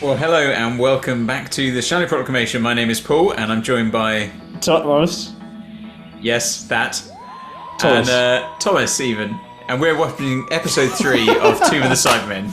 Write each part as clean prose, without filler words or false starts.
Well, hello and welcome back to the Shallow Proclamation. My name is Paul and I'm joined by... Thomas. Yes, that. Thomas. And Thomas, even. And we're watching episode 3 of Tomb of the Cybermen.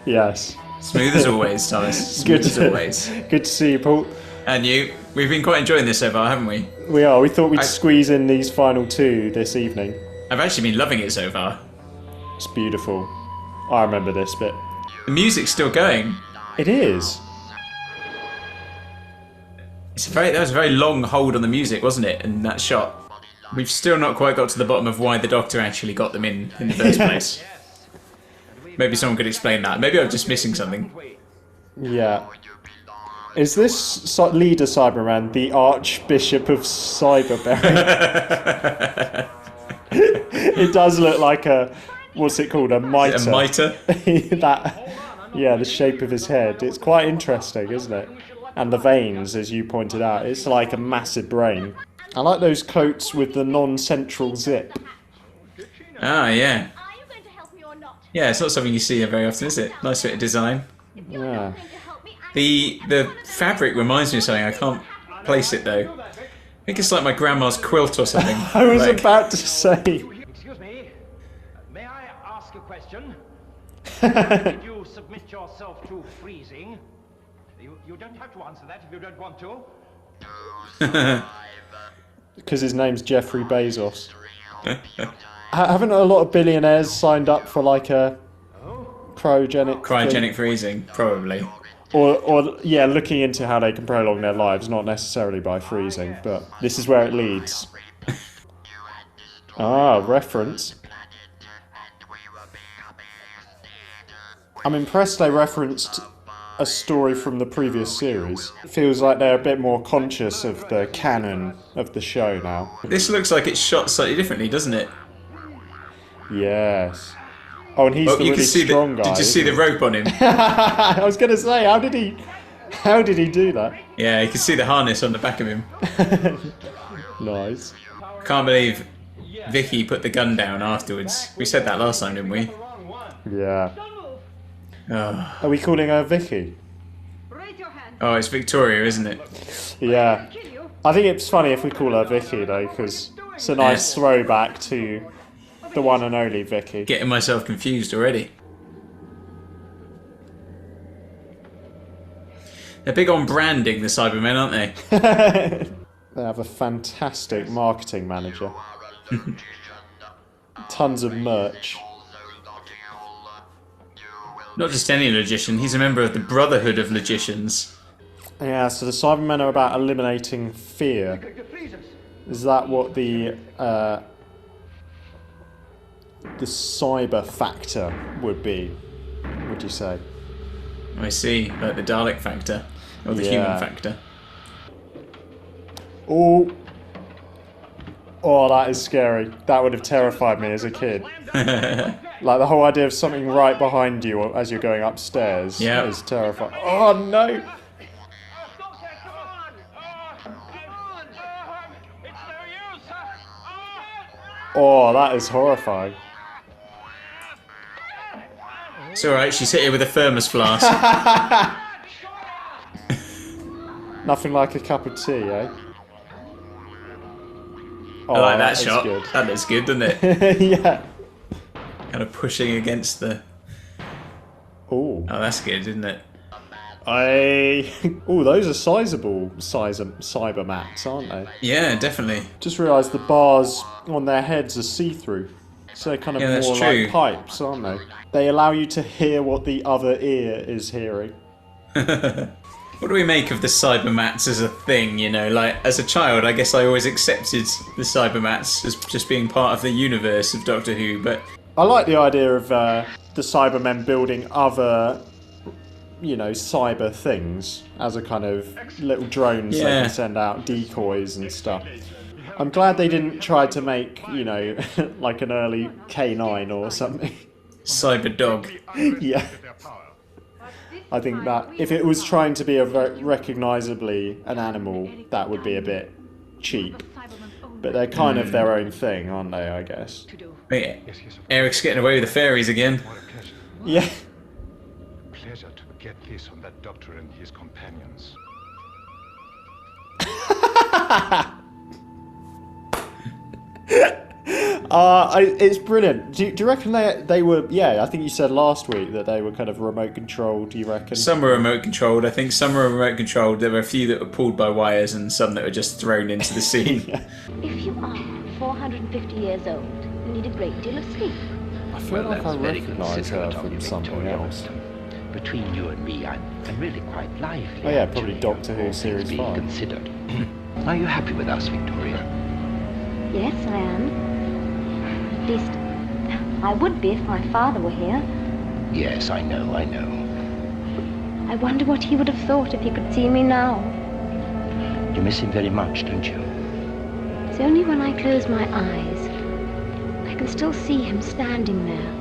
Yes. Smooth as always, Thomas. Smooth as always. Good to see you, Paul. And you. We've been quite enjoying this so far, haven't we? We are. We thought we'd squeeze in these final two this evening. I've actually been loving it so far. It's beautiful. I remember this bit. The music's still going. It is. That was a very long hold on the music, wasn't it, in that shot? We've still not quite got to the bottom of why the Doctor actually got them in the first place. Maybe someone could explain that. Maybe I'm just missing something. Yeah. Is this leader Cyberman the Archbishop of Cyberberry? It does look like a... What's it called? A mitre. Is it a mitre? Yeah, the shape of his head. It's quite interesting, isn't it? And the veins, as you pointed out. It's like a massive brain. I like those coats with the non-central zip. Ah, yeah. Yeah, it's not something you see very often, is it? Nice bit of design. Yeah. The fabric reminds me of something. I can't place it, though. I think it's like my grandma's quilt or something. I was about to say... Excuse me, may I ask a question? Did you submit yourself to freezing? You don't have to answer that if you don't want to. Because his name's Jeffrey Bezos. Haven't a lot of billionaires signed up for like a cryogenic freezing, probably. Or yeah, looking into how they can prolong their lives, not necessarily by freezing, but this is where it leads. Ah, reference. I'm impressed they referenced a story from the previous series. It feels like they're a bit more conscious of the canon of the show now. This looks like it's shot slightly differently, doesn't it? Yes. Oh, and he's the really strong guy. Did you see the rope on him? I was going to say, how did he do that? Yeah, you can see the harness on the back of him. Nice. Can't believe Vicky put the gun down afterwards. We said that last time, didn't we? Yeah. Oh, Are we calling her Vicky? oh, it's Victoria, isn't it? Yeah. I think it's funny if we call her Vicky, though, because it's a nice throwback to the one and only Vicky. Getting myself confused already. They're big on branding, the Cybermen, aren't they? They have a fantastic marketing manager. Tons of merch. Not just any logician, he's a member of the Brotherhood of Logicians. Yeah, so the Cybermen are about eliminating fear. Is that what the cyber factor would be, would you say? I see, like the Dalek factor, or the human factor. Oh, that is scary. That would have terrified me as a kid. Like the whole idea of something right behind you as you're going upstairs is terrifying. Oh no! Oh, that is horrifying. It's alright, she's hit here with a thermos flask. Nothing like a cup of tea, eh? Oh, I like that shot. Good. That looks good, doesn't it? Yeah. Kind of pushing against the... Oh, that's good, isn't it? Oh, those are sizable cyber mats, aren't they? Yeah, definitely. Just realised the bars on their heads are see-through. So they're kind of more like pipes, aren't they? They allow you to hear what the other ear is hearing. What do we make of the cybermats as a thing, you know? Like, as a child, I guess I always accepted the cybermats as just being part of the universe of Doctor Who, but... I like the idea of the Cybermen building other, you know, cyber things as a kind of little drones they can send out, decoys and stuff. I'm glad they didn't try to make, you know, like an early K9 or something. Cyber dog. Yeah. I think that if it was trying to be recognisably an animal, that would be a bit cheap. But they're kind of their own thing, aren't they, I guess? Wait, Eric's getting away with the fairies again. Yeah. get this on that doctor and his companions. It's brilliant. Do you reckon they were? Yeah, I think you said last week that they were kind of remote controlled. Do you reckon? Some were remote controlled. I think some were remote controlled. There were a few that were pulled by wires, and some that were just thrown into the scene. Yeah. If you are 450 years old, you need a great deal of sleep. I feel like I recognise her from something else. Between you and me, I'm really quite lively. Oh yeah, probably Doctor Who Series 5. Considered. Are you happy with us, Victoria? Yes, I am. At least, I would be if my father were here. Yes, I know. I wonder what he would have thought if he could see me now. You miss him very much, don't you? It's only when I close my eyes. I can still see him standing there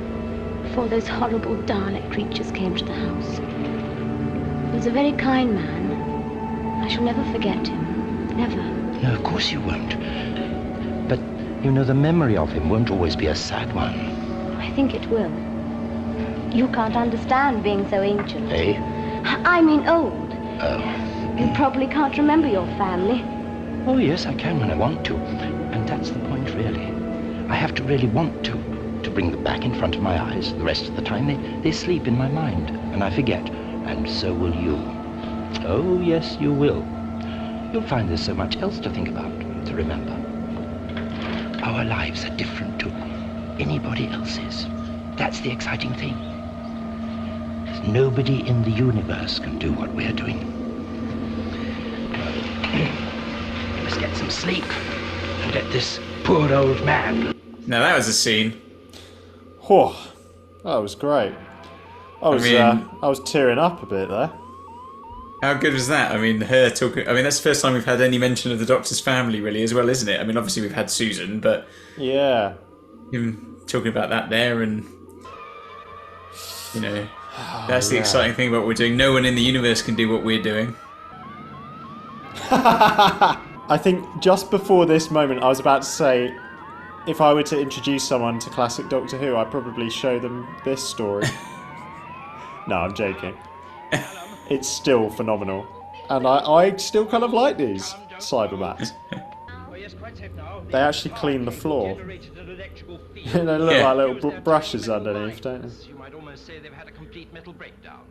before those horrible Dalek creatures came to the house. He was a very kind man. I shall never forget him. Never. No, of course you won't. But, you know, the memory of him won't always be a sad one. I think it will. You can't understand being so ancient. Eh? I mean old. Oh. You probably can't remember your family. Oh, yes, I can when I want to. And that's the point, really. I have to really want to bring them back in front of my eyes. The rest of the time, they sleep in my mind, and I forget. And so will you. Oh, yes, you will. You'll find there's so much else to think about, to remember. Our lives are different to anybody else's. That's the exciting thing. Nobody in the universe can do what we're doing. Let's get some sleep and let this poor old man... Now that was a scene. Oh, that was great. I was tearing up a bit there. How good was that? I mean, her talking... I mean, that's the first time we've had any mention of the Doctor's family, really, as well, isn't it? I mean, obviously we've had Susan, but... Yeah. Him talking about that there and... You know, that's the exciting thing about what we're doing. No one in the universe can do what we're doing. I think just before this moment, I was about to say, if I were to introduce someone to classic Doctor Who, I'd probably show them this story. No, I'm joking. It's still phenomenal. And I still kind of like these Cybermats. They actually clean the floor. They look like little brushes underneath, don't they? You might almost say they've had a complete mental breakdown.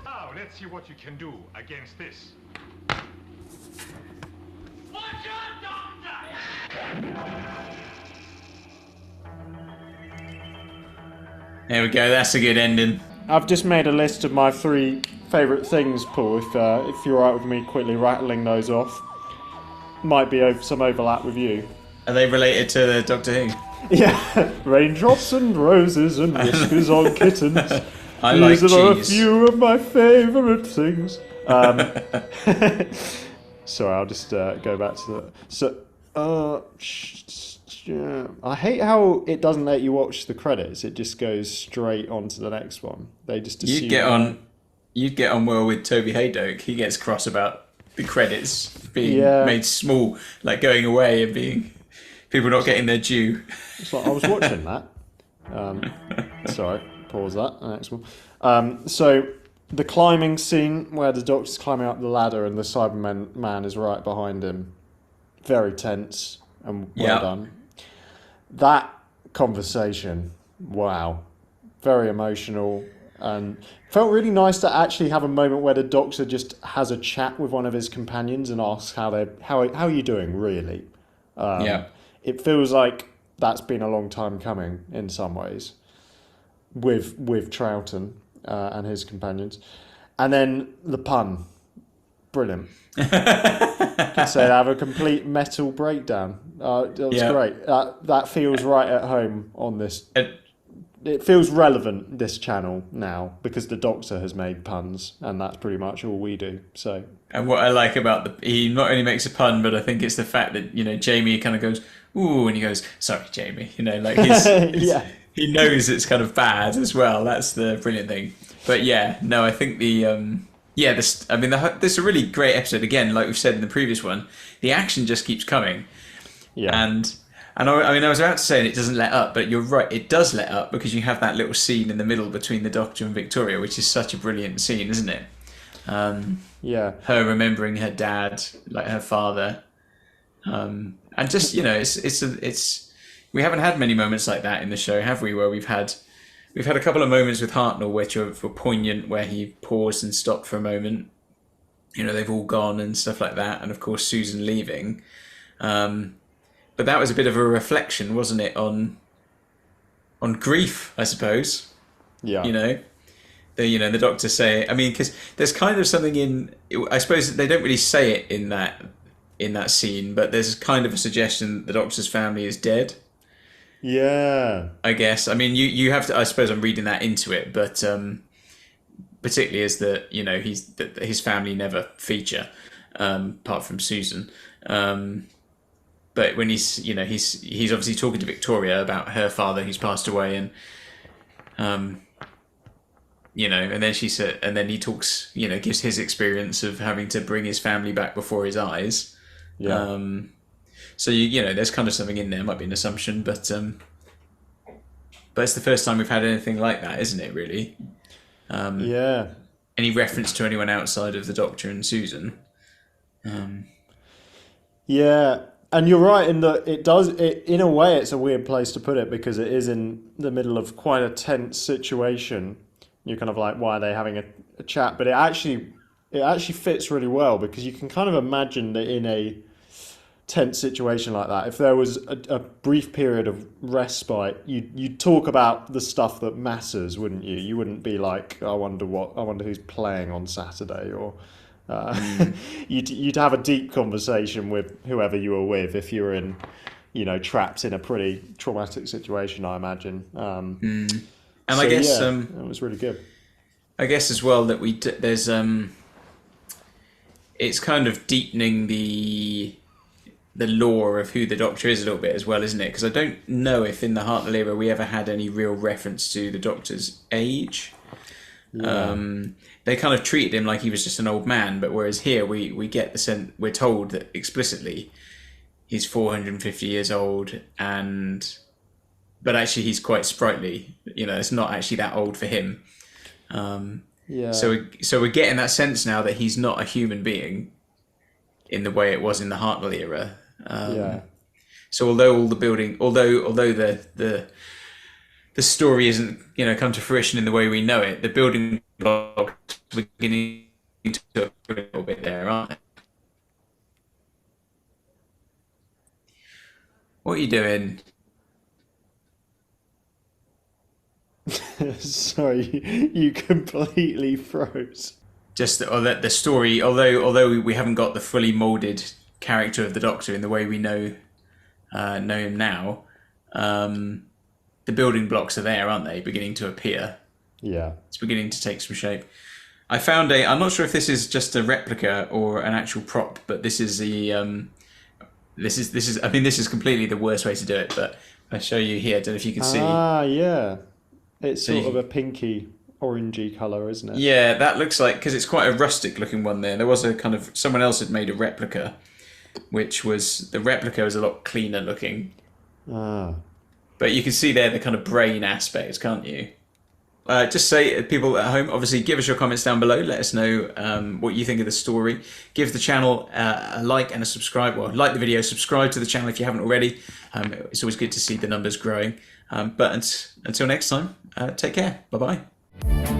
Now, let's see what you can do against this. There we go, that's a good ending. I've just made a list of my 3 favourite things, Paul, if you're alright with me quickly rattling those off. Might be some overlap with you. Are they related to Doctor Who? Yeah, raindrops and roses and whiskers on kittens. I like These are a cheese. few of my favourite things. Sorry, I'll just go back to that. I hate how it doesn't let you watch the credits. It just goes straight on to the next one. They just assume... You'd get on well with Toby Haydock. He gets cross about the credits being made small, like going away and being people not getting their due. It's like, I was watching that. Sorry, pause that. The next one. So the climbing scene where the Doctor's climbing up the ladder and the Cyberman man is right behind him. Very tense and well done. That conversation, wow, very emotional, and felt really nice to actually have a moment where the Doctor just has a chat with one of his companions and asks how are you doing, really. It feels like that's been a long time coming in some ways with Troughton and his companions, and then the pun, brilliant. Could say they have a complete metal breakdown. That was great. That feels right at home on this. It feels relevant, this channel, now, because the Doctor has made puns, and that's pretty much all we do. So. And what I like about he not only makes a pun, but I think it's the fact that, you know, Jamie kind of goes, ooh, and he goes, sorry, Jamie. You know, like he knows it's kind of bad as well. That's the brilliant thing. But yeah, no, I think this is a really great episode. Again, like we've said in the previous one, the action just keeps coming. Yeah. And And I mean, I was about to say it doesn't let up, but you're right, it does let up because you have that little scene in the middle between the Doctor and Victoria, which is such a brilliant scene, isn't it? Yeah. Her remembering her dad, like her father, and just it's we haven't had many moments like that in the show, have we? Where we've had a couple of moments with Hartnell which were poignant, where he paused and stopped for a moment. You know, they've all gone and stuff like that, and of course Susan leaving. But that was a bit of a reflection, wasn't it, on grief, I suppose. Yeah. You know, the Doctor say. I mean, because there's kind of something in. I suppose they don't really say it in that scene, but there's kind of a suggestion that the Doctor's family is dead. Yeah. I guess. I mean, you have to. I suppose I'm reading that into it, but particularly as that his family never feature, apart from Susan. But when he's obviously talking to Victoria about her father who's passed away, and and then she said, and then he talks, gives his experience of having to bring his family back before his eyes. Yeah. So there's kind of something in there. Might be an assumption, but it's the first time we've had anything like that, isn't it? Really. Yeah. Any reference to anyone outside of the Doctor and Susan? Yeah. And you're right in that in a way, it's a weird place to put it because it is in the middle of quite a tense situation. You're kind of like, why are they having a chat? But it actually fits really well because you can kind of imagine that in a tense situation like that, if there was a brief period of respite, you'd talk about the stuff that matters, wouldn't you? You wouldn't be like, I wonder who's playing on Saturday, or you'd have a deep conversation with whoever you were with if you were in, trapped in a pretty traumatic situation, I imagine. And I guess it was really good. I guess as well that there's it's kind of deepening the lore of who the Doctor is a little bit as well, isn't it? Because I don't know if in the Hartnell era we ever had any real reference to the Doctor's age. Yeah. They kind of treated him like he was just an old man, but whereas here we get the sense, we're told that explicitly he's 450 years old, but actually he's quite sprightly. It's not actually that old for him. Yeah. So we're getting that sense now that he's not a human being in the way it was in the Hartnell era. Yeah. So although the story isn't come to fruition in the way we know it, the building blocks are beginning to look a little bit there, aren't they? What are you doing? Sorry, you completely froze. Just that the story, although we haven't got the fully moulded character of the Doctor in the way we know him now, the building blocks are there, aren't they? Beginning to appear. Yeah. It's beginning to take some shape. I found I'm not sure if this is just a replica or an actual prop, but this is this is completely the worst way to do it, but I'll show you here. I don't know if you can see. Ah, yeah. It's sort of a pinky orangey colour, isn't it? Yeah, that looks like, because it's quite a rustic looking one there. There was a kind of, someone else had made a replica, the replica was a lot cleaner looking. Ah. But you can see there the kind of brain aspect, can't you? Just say, people at home, obviously give us your comments down below. Let us know what you think of the story. Give the channel a like and a subscribe. Well, like the video, subscribe to the channel if you haven't already. It's always good to see the numbers growing. But until next time, take care. Bye-bye.